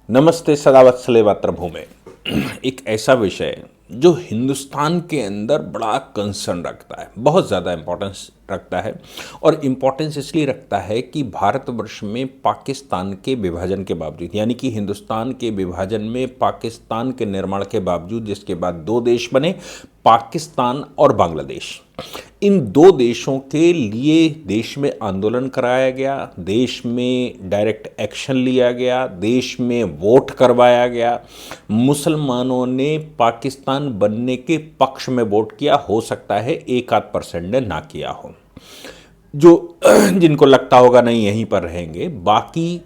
नमस्ते सदावत्सले मातृभूमि। एक ऐसा विषय जो हिंदुस्तान के अंदर बड़ा कंसर्न रखता है, बहुत ज़्यादा इम्पोर्टेंस रखता है। और इम्पोर्टेंस इसलिए रखता है कि भारतवर्ष में पाकिस्तान के विभाजन के बावजूद, यानी कि हिंदुस्तान के विभाजन में पाकिस्तान के निर्माण के बावजूद, जिसके बाद दो देश बने, पाकिस्तान और बांग्लादेश। इन दो देशों के लिए देश में आंदोलन कराया गया, देश में डायरेक्ट एक्शन लिया गया, देश में वोट करवाया गया। मुसलमानों ने पाकिस्तान बनने के पक्ष में वोट किया, हो सकता है 1-8% ने ना किया हो, जो जिनको लगता होगा नहीं यहीं पर रहेंगे, बाकी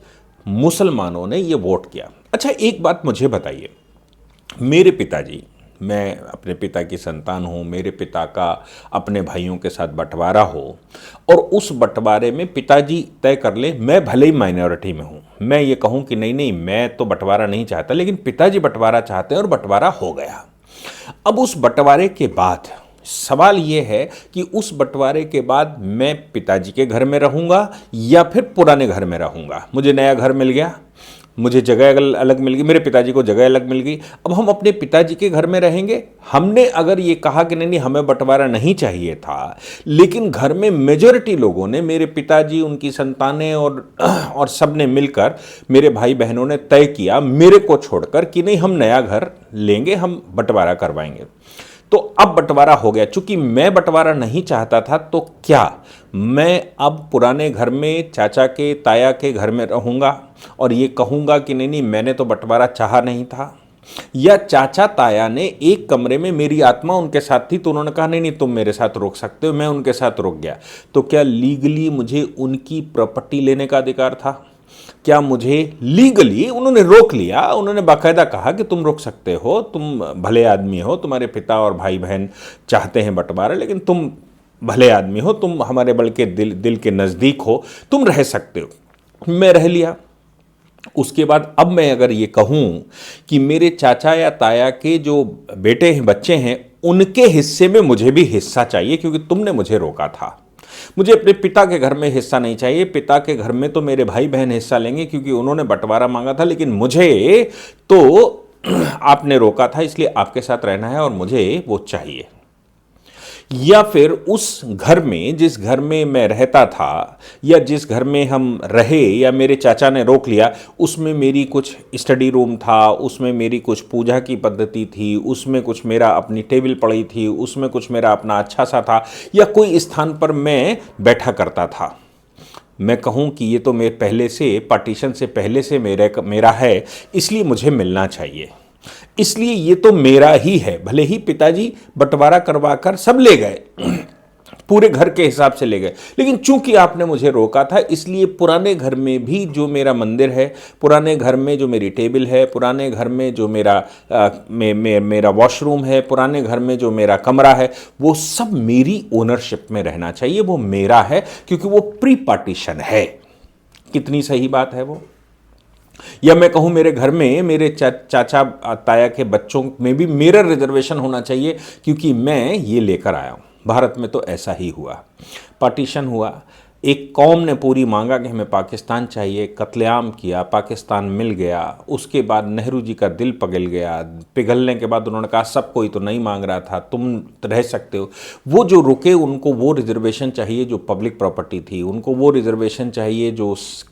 मुसलमानों ने ये वोट किया। अच्छा, एक बात मुझे बताइए, मेरे पिताजी, मैं अपने पिता की संतान हूँ, मेरे पिता का अपने भाइयों के साथ बंटवारा हो और उस बंटवारे में पिताजी तय कर ले, मैं भले ही माइनॉरिटी में हूँ, मैं ये कहूँ कि नहीं नहीं मैं तो बंटवारा नहीं चाहता, लेकिन पिताजी बंटवारा चाहते हैं और बंटवारा हो गया। अब उस बंटवारे के बाद सवाल ये है कि उस बंटवारे के बाद मैं पिताजी के घर में रहूँगा या फिर पुराने घर में रहूँगा। मुझे नया घर मिल गया, मुझे जगह अलग मिल गई, मेरे पिताजी को जगह अलग मिल गई, अब हम अपने पिताजी के घर में रहेंगे। हमने अगर ये कहा कि नहीं नहीं हमें बंटवारा नहीं चाहिए था, लेकिन घर में मेजॉरिटी लोगों ने, मेरे पिताजी, उनकी संतानें और सब ने मिलकर, मेरे भाई बहनों ने तय किया मेरे को छोड़कर कि नहीं हम नया घर लेंगे, हम बंटवारा करवाएंगे। तो अब बंटवारा हो गया। चूंकि मैं बंटवारा नहीं चाहता था, तो क्या मैं अब पुराने घर में चाचा के, ताया के घर में रहूँगा और ये कहूँगा कि नहीं नहीं मैंने तो बंटवारा चाहा नहीं था? या चाचा ताया ने एक कमरे में, मेरी आत्मा उनके साथ थी तो उन्होंने कहा नहीं नहीं तुम मेरे साथ रुक सकते हो, मैं उनके साथ रुक गया, तो क्या लीगली मुझे उनकी प्रॉपर्टी लेने का अधिकार था? क्या मुझे लीगली उन्होंने रोक लिया? उन्होंने बाकायदा कहा कि तुम रोक सकते हो, तुम भले आदमी हो, तुम्हारे पिता और भाई बहन चाहते हैं बंटवारा, लेकिन तुम भले आदमी हो, तुम हमारे बल के दिल के नज़दीक हो, तुम रह सकते हो। मैं रह लिया। उसके बाद अब मैं अगर ये कहूँ कि मेरे चाचा या ताया के जो बेटे हैं, बच्चे हैं, उनके हिस्से में मुझे भी हिस्सा चाहिए क्योंकि तुमने मुझे रोका था। मुझे अपने पिता के घर में हिस्सा नहीं चाहिए, पिता के घर में तो मेरे भाई बहन हिस्सा लेंगे क्योंकि उन्होंने बंटवारा मांगा था, लेकिन मुझे तो आपने रोका था, इसलिए आपके साथ रहना है और मुझे वो चाहिए। या फिर उस घर में, जिस घर में मैं रहता था या जिस घर में हम रहे या मेरे चाचा ने रोक लिया, उसमें मेरी कुछ स्टडी रूम था, उसमें मेरी कुछ पूजा की पद्धति थी, उसमें कुछ मेरा अपनी टेबल पड़ी थी, उसमें कुछ मेरा अपना अच्छा सा था, या कोई स्थान पर मैं बैठा करता था। मैं कहूँ कि ये तो मेरे पहले से, पार्टीशन से पहले से मेरा है, इसलिए मुझे मिलना चाहिए, इसलिए ये तो मेरा ही है। भले ही पिताजी बंटवारा करवा कर सब ले गए, पूरे घर के हिसाब से ले गए, लेकिन चूंकि आपने मुझे रोका था, इसलिए पुराने घर में भी जो मेरा मंदिर है, पुराने घर में जो मेरी टेबल है, पुराने घर में जो मेरा वॉशरूम है, पुराने घर में जो मेरा कमरा है, वो सब मेरी ओनरशिप में रहना चाहिए, वो मेरा है क्योंकि वो प्री पार्टीशन है। कितनी सही बात है वो। या मैं कहूँ मेरे घर में मेरे चाचा ताया के बच्चों में भी मेरा रिजर्वेशन होना चाहिए क्योंकि मैं ये लेकर आया हूँ। भारत में तो ऐसा ही हुआ, पार्टीशन हुआ, एक कौम ने पूरी मांगा कि हमें पाकिस्तान चाहिए, कत्लेआम किया, पाकिस्तान मिल गया। उसके बाद नेहरू जी का दिल पिघल गया, पिघलने के बाद उन्होंने कहा सब कोई तो नहीं मांग रहा था, तुम रह सकते हो। वो जो रुके उनको वो रिजर्वेशन चाहिए जो पब्लिक प्रॉपर्टी थी, उनको वो रिजर्वेशन चाहिए जो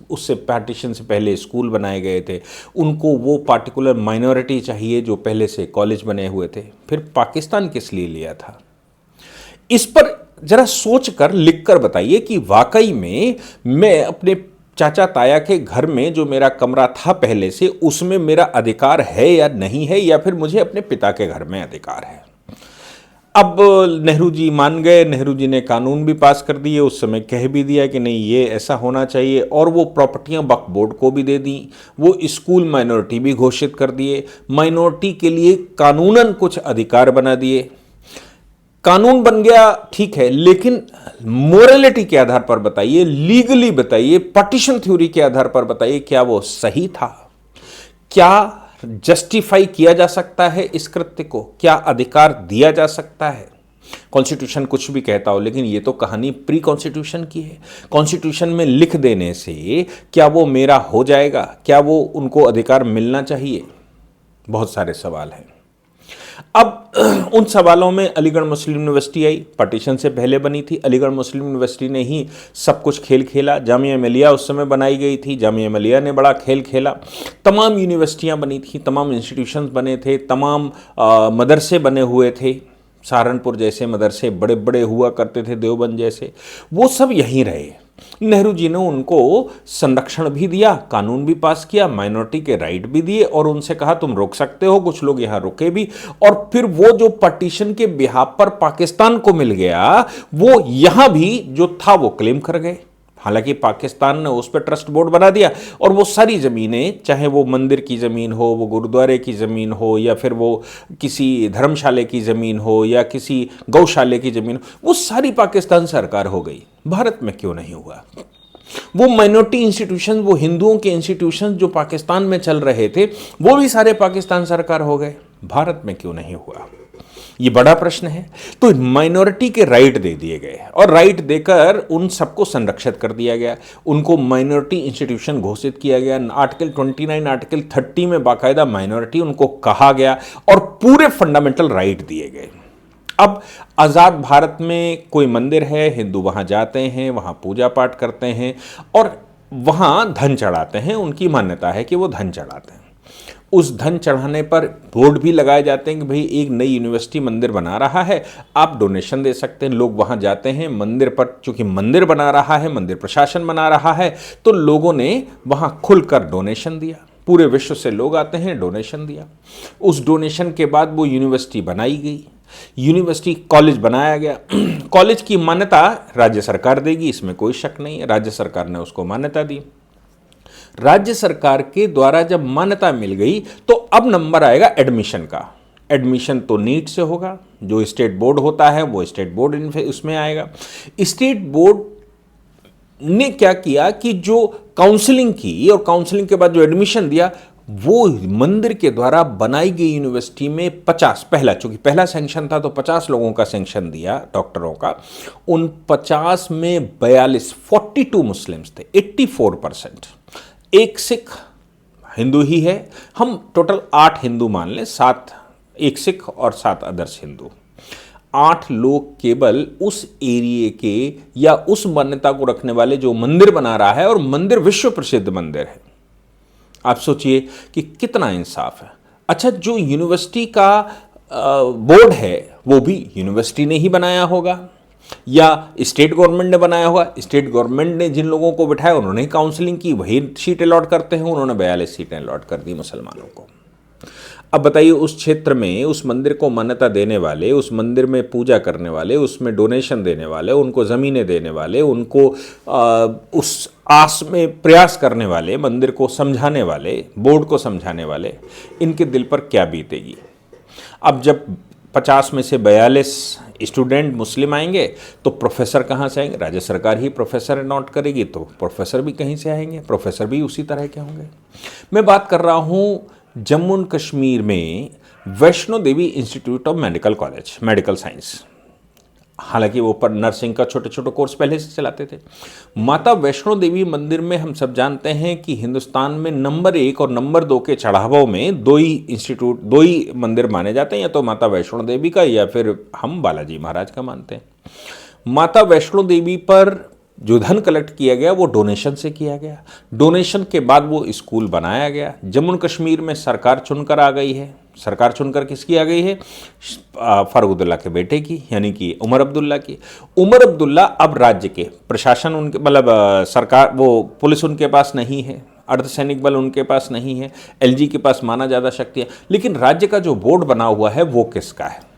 उससे पार्टीशन से पहले स्कूल बनाए गए थे, उनको वो पार्टिकुलर माइनॉरिटी चाहिए जो पहले से कॉलेज बने हुए थे। फिर पाकिस्तान किस लिए लिया था? इस पर जरा सोच कर लिख कर बताइए कि वाकई में मैं अपने चाचा ताया के घर में जो मेरा कमरा था पहले से, उसमें मेरा अधिकार है या नहीं है, या फिर मुझे अपने पिता के घर में अधिकार है। अब नेहरू जी मान गए, नेहरू जी ने कानून भी पास कर दिए, उस समय कह भी दिया कि नहीं ये ऐसा होना चाहिए, और वो प्रॉपर्टियां वक्फ बोर्ड को भी दे दी, वो स्कूल माइनॉरिटी भी घोषित कर दिए, माइनॉरिटी के लिए कानूनन कुछ अधिकार बना दिए। कानून बन गया, ठीक है, लेकिन मोरालिटी के आधार पर बताइए, लीगली बताइए, पार्टीशन थ्योरी के आधार पर बताइए, क्या वो सही था? क्या जस्टिफाई किया जा सकता है इस कृत्य को? क्या अधिकार दिया जा सकता है? कॉन्स्टिट्यूशन कुछ भी कहता हो, लेकिन ये तो कहानी प्री कॉन्स्टिट्यूशन की है। कॉन्स्टिट्यूशन में लिख देने से क्या वो मेरा हो जाएगा? क्या वो उनको अधिकार मिलना चाहिए? बहुत सारे सवाल हैं। अब उन सवालों में अलीगढ़ मुस्लिम यूनिवर्सिटी आई, पार्टीशन से पहले बनी थी। अलीगढ़ मुस्लिम यूनिवर्सिटी ने ही सब कुछ खेल खेला। जामिया मिलिया उस समय बनाई गई थी, जामिया मिलिया ने बड़ा खेल खेला। तमाम यूनिवर्सिटियां बनी थी, तमाम इंस्टीट्यूशंस बने थे, तमाम मदरसे बने हुए थे। सहारनपुर जैसे मदरसे बड़े बड़े हुआ करते थे, देवबंद जैसे, वो सब यहीं रहे। नेहरू जी ने उनको संरक्षण भी दिया, कानून भी पास किया, माइनॉरिटी के राइट भी दिए और उनसे कहा तुम रोक सकते हो। कुछ लोग यहां रुके भी, और फिर वो जो पार्टीशन के बिहाफ पर पाकिस्तान को मिल गया, वो यहां भी जो था वो क्लेम कर गए। हालांकि पाकिस्तान ने उस पर ट्रस्ट बोर्ड बना दिया और वो सारी ज़मीनें, चाहे वो मंदिर की ज़मीन हो, वो गुरुद्वारे की ज़मीन हो, या फिर वो किसी धर्मशाले की ज़मीन हो, या किसी गौशाले की ज़मीन हो, वो सारी पाकिस्तान सरकार हो गई। भारत में क्यों नहीं हुआ? वो माइनॉरिटी इंस्टीट्यूशन, वो हिंदुओं के इंस्टीट्यूशन जो पाकिस्तान में चल रहे थे, वो भी सारे पाकिस्तान सरकार हो गए। भारत में क्यों नहीं हुआ? ये बड़ा प्रश्न है। तो माइनॉरिटी के राइट दे दिए गए और राइट देकर उन सबको संरक्षित कर दिया गया, उनको माइनॉरिटी इंस्टीट्यूशन घोषित किया गया। आर्टिकल 29, आर्टिकल 30 में बाकायदा माइनॉरिटी उनको कहा गया और पूरे फंडामेंटल राइट दिए गए। अब आज़ाद भारत में कोई मंदिर है, हिंदू वहाँ जाते हैं, वहाँ पूजा पाठ करते हैं और वहाँ धन चढ़ाते हैं। उनकी मान्यता है कि वो धन चढ़ाते हैं। उस धन चढ़ाने पर बोर्ड भी लगाए जाते हैं कि भाई एक नई यूनिवर्सिटी मंदिर बना रहा है, आप डोनेशन दे सकते हैं। लोग वहाँ जाते हैं मंदिर पर, चूंकि मंदिर बना रहा है, मंदिर प्रशासन बना रहा है, तो लोगों ने वहाँ खुलकर डोनेशन दिया। पूरे विश्व से लोग आते हैं, डोनेशन दिया। उस डोनेशन के बाद वो यूनिवर्सिटी बनाई गई, यूनिवर्सिटी कॉलेज बनाया गया। कॉलेज की मान्यता राज्य सरकार देगी, इसमें कोई शक नहीं है। राज्य सरकार ने उसको मान्यता दी। राज्य सरकार के द्वारा जब मान्यता मिल गई तो अब नंबर आएगा एडमिशन का। एडमिशन तो नीट से होगा, जो स्टेट बोर्ड होता है वो स्टेट बोर्ड उसमें आएगा। स्टेट बोर्ड ने क्या किया कि जो काउंसलिंग की और काउंसलिंग के बाद जो एडमिशन दिया, वो मंदिर के द्वारा बनाई गई यूनिवर्सिटी में 50, पहला चूंकि पहला सेंक्शन था तो 50 लोगों का सेंक्शन दिया, डॉक्टरों का। उन 50 में 42 मुस्लिम्स थे, 84%। एक सिख हिंदू ही है। हम टोटल 8 हिंदू मान लें, 7 एक सिख और 7 अदर्स हिंदू। 8 लोग केवल उस एरिए के या उस मान्यता को रखने वाले जो मंदिर बना रहा है, और मंदिर विश्व प्रसिद्ध मंदिर है। आप सोचिए कि कितना इंसाफ है। अच्छा, जो यूनिवर्सिटी का बोर्ड है वो भी यूनिवर्सिटी ने ही बनाया होगा या स्टेट गवर्नमेंट ने बनाया होगा। स्टेट गवर्नमेंट ने जिन लोगों को बिठाया उन्होंने काउंसलिंग की, वही सीट अलॉट करते हैं। उन्होंने 42 सीटें अलॉट कर दी मुसलमानों को। अब बताइए, उस क्षेत्र में उस मंदिर को मान्यता देने वाले, उस मंदिर में पूजा करने वाले, उसमें डोनेशन देने वाले, उनको ज़मीनें देने वाले, उनको उस आस में प्रयास करने वाले, मंदिर को समझाने वाले, बोर्ड को समझाने वाले, इनके दिल पर क्या बीतेगी? अब जब 50 में से 42 स्टूडेंट मुस्लिम आएंगे तो प्रोफेसर कहाँ से आएंगे? राज्य सरकार ही प्रोफेसर अलॉट करेगी, तो प्रोफेसर भी कहीं से आएंगे, प्रोफेसर भी उसी तरह के होंगे। मैं बात कर रहा हूँ जम्मू एंड कश्मीर में Vaishno Devi institute of medical college, medical science. हालांकि वो पर नर्सिंग का छोटे छोटे कोर्स पहले से चलाते थे। माता वैष्णो देवी मंदिर में हम सब जानते हैं कि हिंदुस्तान में नंबर 1 और नंबर 2 के चढ़ावों में 2 ही इंस्टीट्यूट, 2 ही मंदिर माने जाते हैं, या तो माता वैष्णो देवी का या फिर हम बालाजी महाराज का मानते हैं। माता वैष्णो देवी पर जो धन कलेक्ट किया गया वो डोनेशन से किया गया। डोनेशन के बाद वो स्कूल बनाया गया। जम्मू कश्मीर में सरकार चुनकर आ गई है। सरकार चुनकर किसकी आ गई है? फारूक अब्दुल्ला के बेटे की, यानी कि उमर अब्दुल्ला की। उमर अब्दुल्ला अब राज्य के प्रशासन उनके, मतलब सरकार, वो पुलिस उनके पास नहीं है, अर्धसैनिक बल उनके पास नहीं है, एलजी के पास माना ज़्यादा शक्ति है। लेकिन राज्य का जो बोर्ड बना हुआ है वो किसका है?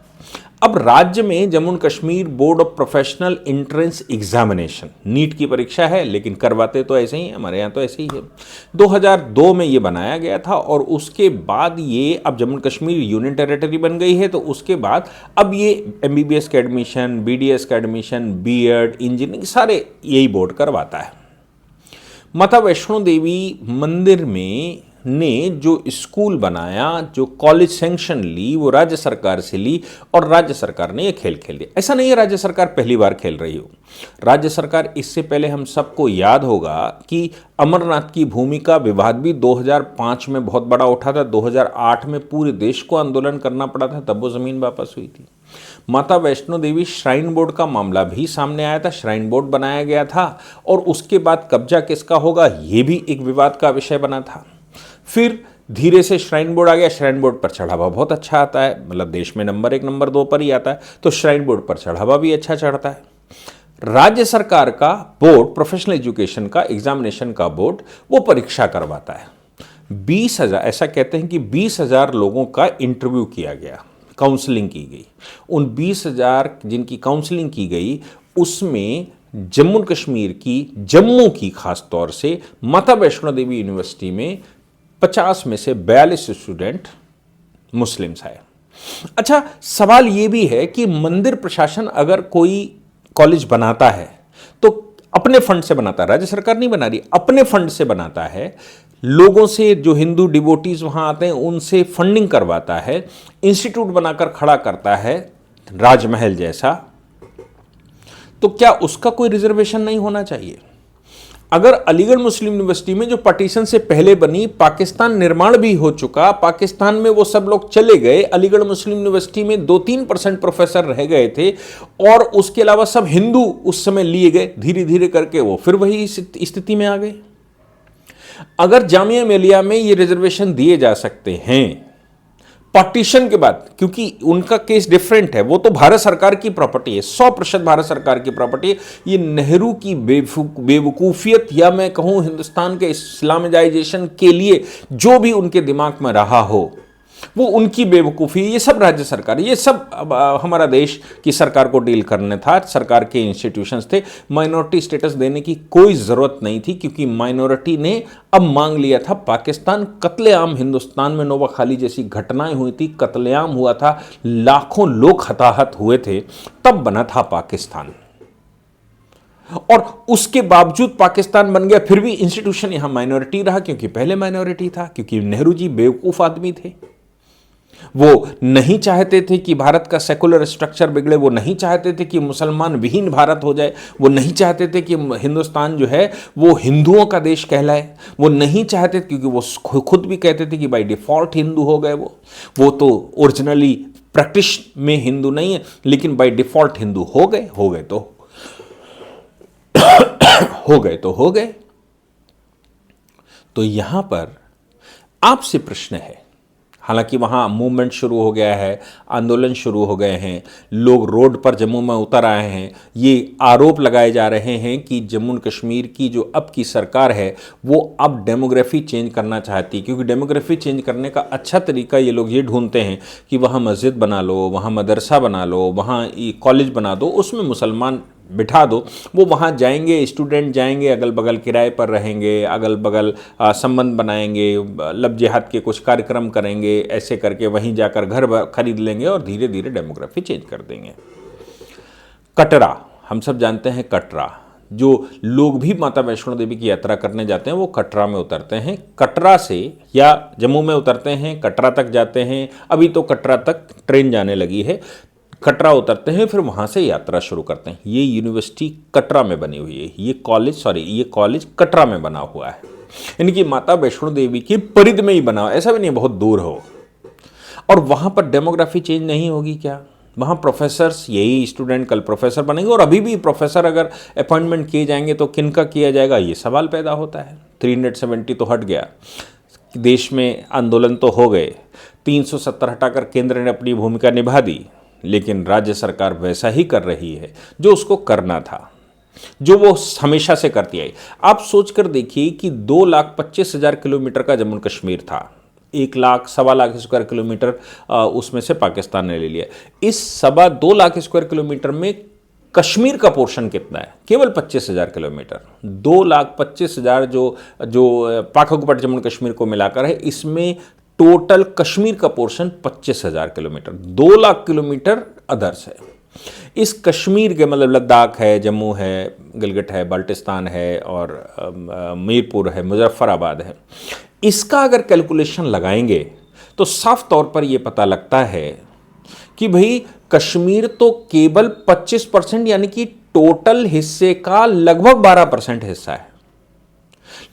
अब राज्य में Jammu and Kashmir board of professional entrance examination, NEET की परीक्षा है, लेकिन करवाते तो ऐसे ही, हमारे यहाँ तो ऐसे ही है। 2002 में ये बनाया गया था और उसके बाद ये, अब Jammu and Kashmir union territory बन गई है, तो उसके बाद अब ये MBBS का एडमिशन, BDS का एडमिशन, बीएड, इंजीनियरिंग सारे यही बोर्ड करवाता है। माता वैष्णो देवी मंदिर में ने जो स्कूल बनाया, जो कॉलेज सैंक्शन ली, वो राज्य सरकार से ली और राज्य सरकार ने ये खेल खेल दिया। ऐसा नहीं है राज्य सरकार पहली बार खेल रही हो। राज्य सरकार इससे पहले हम सबको याद होगा कि अमरनाथ की भूमि का विवाद भी 2005 में बहुत बड़ा उठा था। 2008 में पूरे देश को आंदोलन करना पड़ा था, तब वो ज़मीन वापस हुई थी। माता वैष्णो देवी श्राइन बोर्ड का मामला भी सामने आया था, श्राइन बोर्ड बनाया गया था और उसके बाद कब्जा किसका होगा ये भी एक विवाद का विषय बना था। फिर धीरे से श्राइन बोर्ड आ गया, श्राइन बोर्ड पर चढ़ावा बहुत अच्छा आता है, मतलब देश में नंबर 1 नंबर 2 पर ही आता है, तो श्राइन बोर्ड पर चढ़ावा भी अच्छा चढ़ता है। राज्य सरकार का बोर्ड, प्रोफेशनल एजुकेशन का, एग्जामिनेशन का बोर्ड, वो परीक्षा करवाता है। 20,000, ऐसा कहते हैं कि 20,000 लोगों का इंटरव्यू किया गया, काउंसलिंग की गई। उन 20,000 जिनकी काउंसलिंग की गई उसमें जम्मू कश्मीर की, जम्मू की खास तौर से माता वैष्णो देवी यूनिवर्सिटी में 50 में से 42 स्टूडेंट मुस्लिम्स आए। अच्छा, सवाल यह भी है कि मंदिर प्रशासन अगर कोई कॉलेज बनाता है तो अपने फंड से बनाता है, राज्य सरकार नहीं बना रही, अपने फंड से बनाता है, लोगों से, जो हिंदू डिवोटीज वहां आते हैं उनसे फंडिंग करवाता है, इंस्टीट्यूट बनाकर खड़ा करता है राजमहल जैसा, तो क्या उसका कोई रिजर्वेशन नहीं होना चाहिए? अगर अलीगढ़ मुस्लिम यूनिवर्सिटी में जो पार्टीशन से पहले बनी, पाकिस्तान निर्माण भी हो चुका, पाकिस्तान में वो सब लोग चले गए, अलीगढ़ मुस्लिम यूनिवर्सिटी में 2-3% प्रोफेसर रह गए थे और उसके अलावा सब हिंदू उस समय लिए गए, धीरे धीरे करके वो फिर वही स्थिति में आ गए। अगर जामिया मिलिया में ये रिजर्वेशन दिए जा सकते हैं पार्टीशन के बाद, क्योंकि उनका केस डिफरेंट है, वो तो भारत सरकार की प्रॉपर्टी है, 100% भारत सरकार की प्रॉपर्टी है। ये नेहरू की बेवकूफ़ियत, या मैं कहूँ हिंदुस्तान के इस्लामाइजेशन के लिए जो भी उनके दिमाग में रहा हो, वो उनकी बेवकूफ़ी, ये सब राज्य सरकार, ये सब हमारा देश की सरकार को डील करने था, सरकार के इंस्टीट्यूशंस थे। माइनॉरिटी स्टेटस देने की कोई ज़रूरत नहीं थी, क्योंकि माइनॉरिटी ने अब मांग लिया था। पाकिस्तान कत्लेआम, हिंदुस्तान में नोवाखाली जैसी घटनाएं हुई थी, कत्लेआम हुआ था, लाखों लोग हताहत हुए थे, तब बना था पाकिस्तान। और उसके बावजूद पाकिस्तान बन गया, फिर भी इंस्टीट्यूशन यहां माइनॉरिटी रहा, क्योंकि पहले माइनॉरिटी था, क्योंकि नेहरू जी बेवकूफ़ आदमी थे। वो नहीं चाहते थे कि भारत का सेकुलर स्ट्रक्चर बिगड़े, वो नहीं चाहते थे कि मुसलमान विहीन भारत हो जाए, वो नहीं चाहते थे कि हिंदुस्तान जो है वो हिंदुओं का देश कहलाए, वो नहीं चाहते, क्योंकि वो खुद भी कहते थे कि बाय डिफ़ॉल्ट हिंदू हो गए। वो तो ओरिजिनली प्रैक्टिस में हिंदू नहीं है, लेकिन बाय डिफ़ॉल्ट हिंदू हो गए तो हो गए। तो यहां पर आपसे प्रश्न है, हालांकि वहाँ मूवमेंट शुरू हो गया है, आंदोलन शुरू हो गए हैं, लोग रोड पर जम्मू में उतर आए हैं, ये आरोप लगाए जा रहे हैं कि जम्मू कश्मीर की जो अब की सरकार है वो अब डेमोग्राफी चेंज करना चाहती है, क्योंकि डेमोग्राफी चेंज करने का अच्छा तरीका ये लोग ये ढूंढते हैं कि वहाँ मस्जिद बना लो, वहाँ मदरसा बना लो, वहाँ कॉलेज बना दो, उसमें मुसलमान बिठा दो, वो वहाँ जाएंगे, स्टूडेंट जाएंगे, अगल बगल किराए पर रहेंगे, अगल बगल संबंध बनाएंगे, लब जिहाद के कुछ कार्यक्रम करेंगे, ऐसे करके वहीं जाकर घर खरीद लेंगे और धीरे धीरे डेमोग्राफी चेंज कर देंगे। कटरा, हम सब जानते हैं कटरा, जो लोग भी माता वैष्णो देवी की यात्रा करने जाते हैं वो कटरा में उतरते हैं, कटरा से या जम्मू में उतरते हैं, कटरा तक जाते हैं, अभी तो कटरा तक ट्रेन जाने लगी है, कटरा उतरते हैं, फिर वहाँ से यात्रा शुरू करते हैं। ये यूनिवर्सिटी कटरा में बनी हुई है, ये कॉलेज कटरा में बना हुआ है, यानी कि माता वैष्णो देवी की परिध में ही बना हुआ, ऐसा भी नहीं बहुत दूर हो। और वहाँ पर डेमोग्राफी चेंज नहीं होगी क्या? वहाँ प्रोफेसर्स, यही स्टूडेंट कल प्रोफेसर बनेंगे, और अभी भी प्रोफेसर अगर अपॉइंटमेंट किए जाएंगे तो किनका किया जाएगा, ये सवाल पैदा होता है। 370 तो हट गया, देश में आंदोलन तो हो गए, 370 हटाकर केंद्र ने अपनी भूमिका निभा दी, लेकिन राज्य सरकार वैसा ही कर रही है जो उसको करना था, जो वो हमेशा से करती आई। आप सोचकर देखिए कि 2,25,000 किलोमीटर का जम्मू कश्मीर था, 1,00,000-1,25,000 स्क्वायर किलोमीटर उसमें से पाकिस्तान ने ले लिया। इस 2.25 स्क्वायर किलोमीटर में कश्मीर का पोर्शन कितना है? केवल 25,000 किलोमीटर। 2,25,000 जो पाक ऑक्युपाइड जम्मू कश्मीर को मिलाकर है, इसमें टोटल कश्मीर का portion 25,000 kilometre, 2 lakh kilometre others है। इस कश्मीर के मतलब लद्दाख है, जम्मू है, गिलगिट है, बाल्टिस्तान है और मीरपुर है, मुजफ्फराबाद है, इसका अगर कैलकुलेशन लगाएंगे तो साफ तौर पर यह पता लगता है कि भाई कश्मीर तो केवल 25% यानी कि टोटल हिस्से का लगभग 12% हिस्सा है,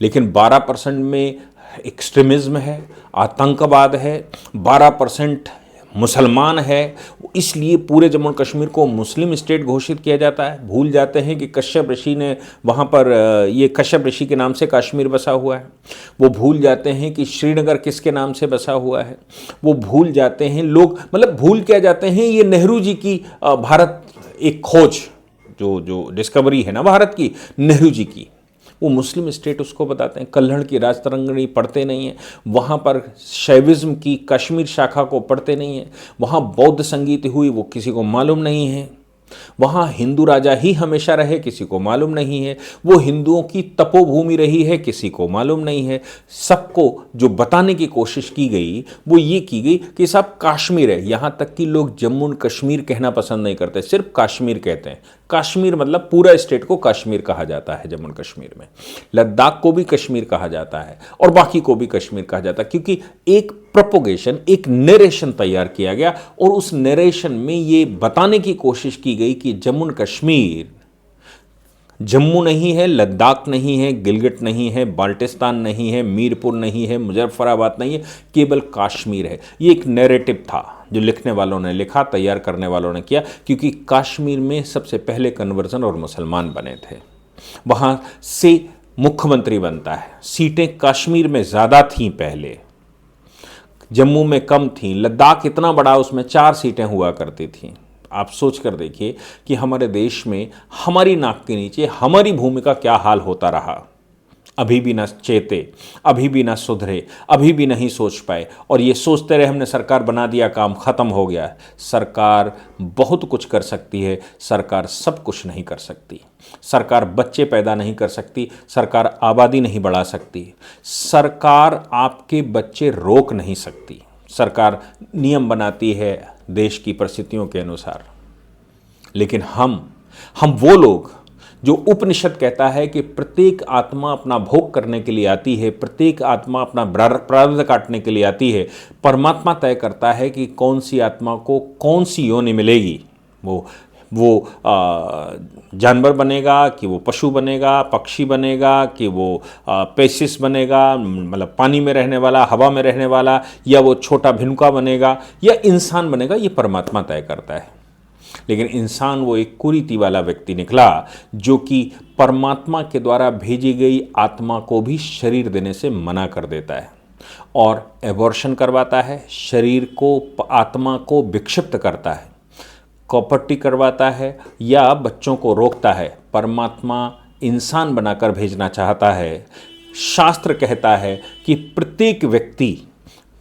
लेकिन 12% में एक्सट्रीमिज्म है, आतंकवाद है, 12% मुसलमान है, इसलिए पूरे जम्मू और कश्मीर को मुस्लिम स्टेट घोषित किया जाता है। भूल जाते हैं कि कश्यप ऋषि ने वहाँ पर ये कश्यप ऋषि के नाम से कश्मीर बसा हुआ है। वो भूल जाते हैं कि श्रीनगर किसके नाम से बसा हुआ है। वो भूल जाते हैं लोग, मतलब भूल क्या जाते हैं, ये नेहरू जी की भारत एक खोज जो डिस्कवरी है ना भारत की, नेहरू जी की, वो मुस्लिम स्टेट उसको बताते हैं। कल्हड़ की राजतरंगिणी पढ़ते नहीं हैं, वहाँ पर शैविज्म की कश्मीर शाखा को पढ़ते नहीं हैं, वहाँ बौद्ध संगीत हुई वो किसी को मालूम नहीं है, वहाँ हिंदू राजा ही हमेशा रहे किसी को मालूम नहीं है, वो हिंदुओं की तपोभूमि रही है किसी को मालूम नहीं है। सबको जो बताने की कोशिश की गई वो ये की गई कि साहब कश्मीर है, यहाँ तक कि लोग जम्मू और कश्मीर कहना पसंद नहीं करते, सिर्फ कश्मीर कहते हैं। कश्मीर मतलब पूरा स्टेट को कश्मीर कहा जाता है जम्मू कश्मीर में, लद्दाख को भी कश्मीर कहा जाता है और बाकी को भी कश्मीर कहा जाता है, क्योंकि एक प्रोपोगेशन, एक नरेशन तैयार किया गया और उस नरेशन में ये बताने की कोशिश की गई कि जम्मू कश्मीर जम्मू नहीं है, लद्दाख नहीं है, गिलगिट नहीं है, बाल्टिस्तान नहीं है, मीरपुर नहीं है, मुजफ्फराबाद नहीं है, केवल कश्मीर है। ये एक नैरेटिव था जो लिखने वालों ने लिखा, तैयार करने वालों ने किया, क्योंकि कश्मीर में सबसे पहले कन्वर्जन और मुसलमान बने थे, वहाँ से मुख्यमंत्री बनता है। सीटें कश्मीर में ज़्यादा थीं पहले, जम्मू में कम थीं। लद्दाख इतना बड़ा, उसमें 4 सीटें हुआ करती थीं। आप सोच कर देखिए कि हमारे देश में हमारी नाक के नीचे हमारी भूमि का क्या हाल होता रहा। अभी भी ना चेते, अभी भी ना सुधरे, अभी भी नहीं सोच पाए, और ये सोचते रहे हमने सरकार बना दिया, काम ख़त्म हो गया। सरकार बहुत कुछ कर सकती है, सरकार सब कुछ नहीं कर सकती। सरकार बच्चे पैदा नहीं कर सकती, सरकार आबादी नहीं बढ़ा सकती, सरकार आपके बच्चे रोक नहीं सकती। सरकार नियम बनाती है देश की परिस्थितियों के अनुसार, लेकिन हम वो लोग जो उपनिषद कहता है कि प्रत्येक आत्मा अपना भोग करने के लिए आती है, प्रत्येक आत्मा अपना प्रारब्ध काटने के लिए आती है, परमात्मा तय करता है कि कौन सी आत्मा को कौन सी योनि मिलेगी। वो जानवर बनेगा कि वो पशु बनेगा, पक्षी बनेगा कि वो पेसिस बनेगा, मतलब पानी में रहने वाला, हवा में रहने वाला, या वो छोटा भिनुका बनेगा या इंसान बनेगा, ये परमात्मा तय करता है। लेकिन इंसान वो एक कुरीति वाला व्यक्ति निकला जो कि परमात्मा के द्वारा भेजी गई आत्मा को भी शरीर देने से मना कर देता है और एबॉर्शन करवाता है, शरीर को, आत्मा को विक्षिप्त करता है, कॉपर्टी करवाता है या बच्चों को रोकता है। परमात्मा इंसान बनाकर भेजना चाहता है। शास्त्र कहता है कि प्रत्येक व्यक्ति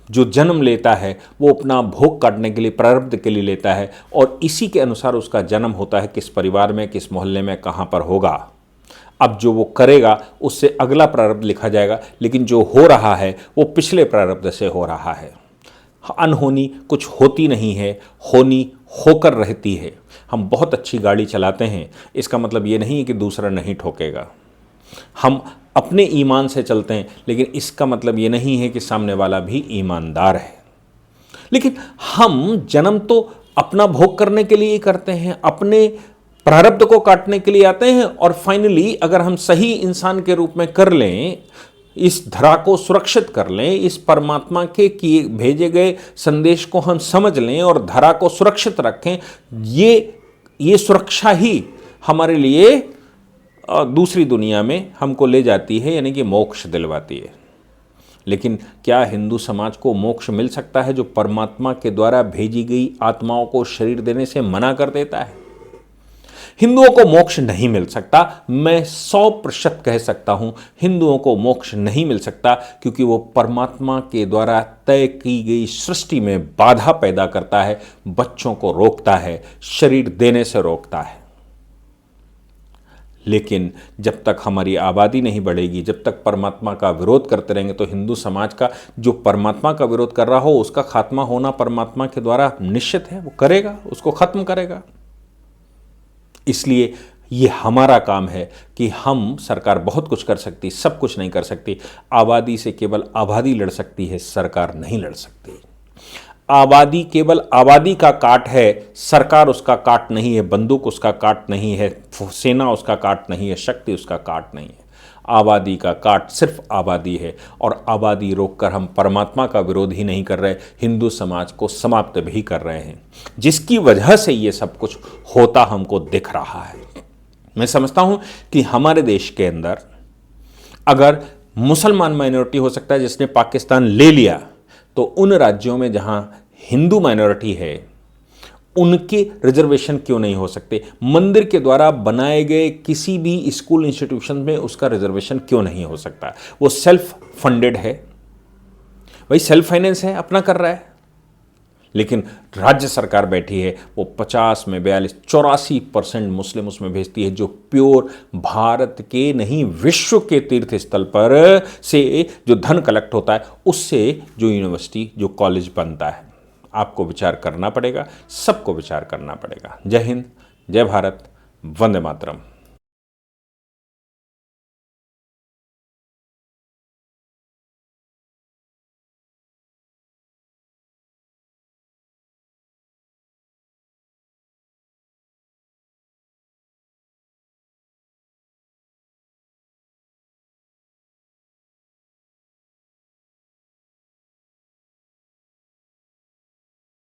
जो जन्म लेता है वो अपना भोग काटने के लिए, प्रारब्ध के लिए लेता है, और इसी के अनुसार उसका जन्म होता है, किस परिवार में, किस मोहल्ले में, कहाँ पर होगा। अब जो वो करेगा उससे अगला प्रारब्ध लिखा जाएगा, लेकिन जो हो रहा है वो पिछले प्रारब्ध से हो रहा है। अनहोनी कुछ होती नहीं है, होनी होकर रहती है। हम बहुत अच्छी गाड़ी चलाते हैं, इसका मतलब ये नहीं है कि दूसरा नहीं ठोकेगा। हम अपने ईमान से चलते हैं, लेकिन इसका मतलब ये नहीं है कि सामने वाला भी ईमानदार है। लेकिन हम जन्म तो अपना भोग करने के लिए ही करते हैं, अपने प्रारब्ध को काटने के लिए आते हैं, और फाइनली अगर हम सही इंसान के रूप में कर लें, इस धरा को सुरक्षित कर लें, इस परमात्मा के किए भेजे गए संदेश को हम समझ लें और धरा को सुरक्षित रखें, ये सुरक्षा ही हमारे लिए दूसरी दुनिया में हमको ले जाती है, यानी कि मोक्ष दिलवाती है। लेकिन क्या हिंदू समाज को मोक्ष मिल सकता है जो परमात्मा के द्वारा भेजी गई आत्माओं को शरीर देने से मना कर देता है? हिंदुओं को मोक्ष नहीं मिल सकता। मैं 100% कह सकता हूं, हिंदुओं को मोक्ष नहीं मिल सकता, क्योंकि वो परमात्मा के द्वारा तय की गई सृष्टि में बाधा पैदा करता है, बच्चों को रोकता है, शरीर देने से रोकता है। लेकिन जब तक हमारी आबादी नहीं बढ़ेगी, जब तक परमात्मा का विरोध करते रहेंगे, तो हिंदू समाज का जो परमात्मा का विरोध कर रहा हो उसका खात्मा होना परमात्मा के द्वारा निश्चित है। वो करेगा, उसको खत्म करेगा। इसलिए ये हमारा काम है कि हम, सरकार बहुत कुछ कर सकती, सब कुछ नहीं कर सकती। आबादी से केवल आबादी लड़ सकती है, सरकार नहीं लड़ सकती। आबादी केवल आबादी का काट है, सरकार उसका काट नहीं है, बंदूक उसका काट नहीं है, सेना उसका काट नहीं है, शक्ति उसका काट नहीं है। आबादी का काट सिर्फ आबादी है, और आबादी रोककर हम परमात्मा का विरोध ही नहीं कर रहे, हिंदू समाज को समाप्त भी कर रहे हैं, जिसकी वजह से ये सब कुछ होता हमको दिख रहा है। मैं समझता हूं कि हमारे देश के अंदर अगर मुसलमान माइनॉरिटी हो सकता है जिसने पाकिस्तान ले लिया, तो उन राज्यों में जहां हिंदू माइनॉरिटी है उनके रिजर्वेशन क्यों नहीं हो सकते? मंदिर के द्वारा बनाए गए किसी भी स्कूल इंस्टीट्यूशन में उसका रिजर्वेशन क्यों नहीं हो सकता? वो सेल्फ फंडेड है, भाई सेल्फ फाइनेंस है, अपना कर रहा है। लेकिन राज्य सरकार बैठी है, वो 50 में 84% मुस्लिम उसमें भेजती है, जो प्योर भारत के नहीं विश्व के तीर्थ स्थल पर से जो धन कलेक्ट होता है, उससे जो यूनिवर्सिटी, जो कॉलेज बनता है। आपको विचार करना पड़ेगा, सबको विचार करना पड़ेगा। जय हिंद, जय भारत, वंदे मातरम।